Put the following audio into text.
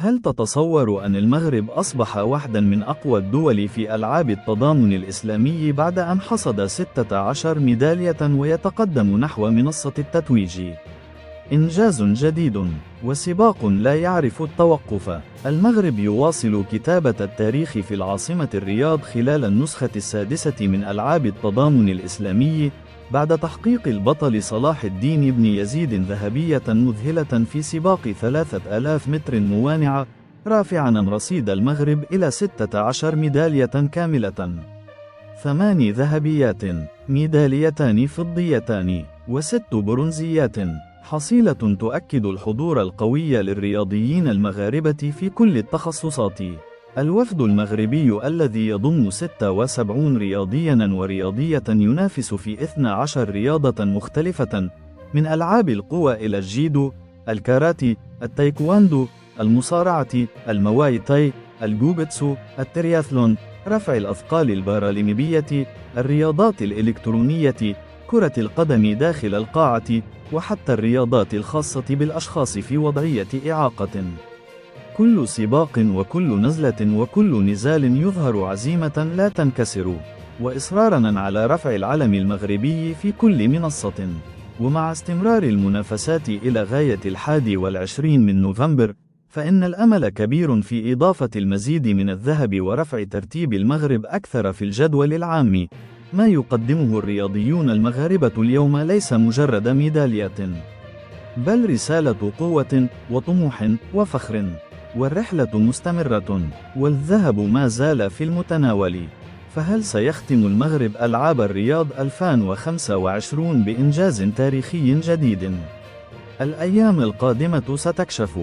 هل تتصور أن المغرب أصبح واحداً من أقوى الدول في ألعاب التضامن الإسلامي بعد أن حصد 16 ميدالية ويتقدم نحو منصة التتويج؟ إنجاز جديد وسباق لا يعرف التوقف. المغرب يواصل كتابة التاريخ في العاصمة الرياض خلال النسخة السادسة من ألعاب التضامن الإسلامي، بعد تحقيق البطل صلاح الدين بن يزيد ذهبية مذهلة في سباق 3000 متر موانعة، رافعاً رصيد المغرب إلى 16 ميدالية كاملة: 8 ذهبيات، ميداليتان فضيتان، و6 برونزيات، حصيلة تؤكد الحضور القوي للرياضيين المغاربة في كل التخصصات. الوفد المغربي الذي يضم 76 رياضياً ورياضية ينافس في 12 رياضة مختلفة، من ألعاب القوى إلى الجيدو، الكاراتي، التايكواندو، المصارعة، المواي تاي، الجوجتسو، الترياثلون، رفع الأثقال البارالمبية، الرياضات الإلكترونية، كرة القدم داخل القاعة، وحتى الرياضات الخاصة بالأشخاص في وضعية إعاقة. كل سباق وكل نزلة وكل نزال يظهر عزيمة لا تنكسر، وإصراراً على رفع العلم المغربي في كل منصة. ومع استمرار المنافسات إلى غاية 21 من نوفمبر، فإن الأمل كبير في إضافة المزيد من الذهب ورفع ترتيب المغرب أكثر في الجدول العام. ما يقدمه الرياضيون المغاربة اليوم ليس مجرد ميداليات، بل رسالة قوة وطموح وفخر. والرحلة مستمرة، والذهب ما زال في المتناول. فهل سيختم المغرب ألعاب الرياض 2025 بإنجاز تاريخي جديد؟ الأيام القادمة ستكشف.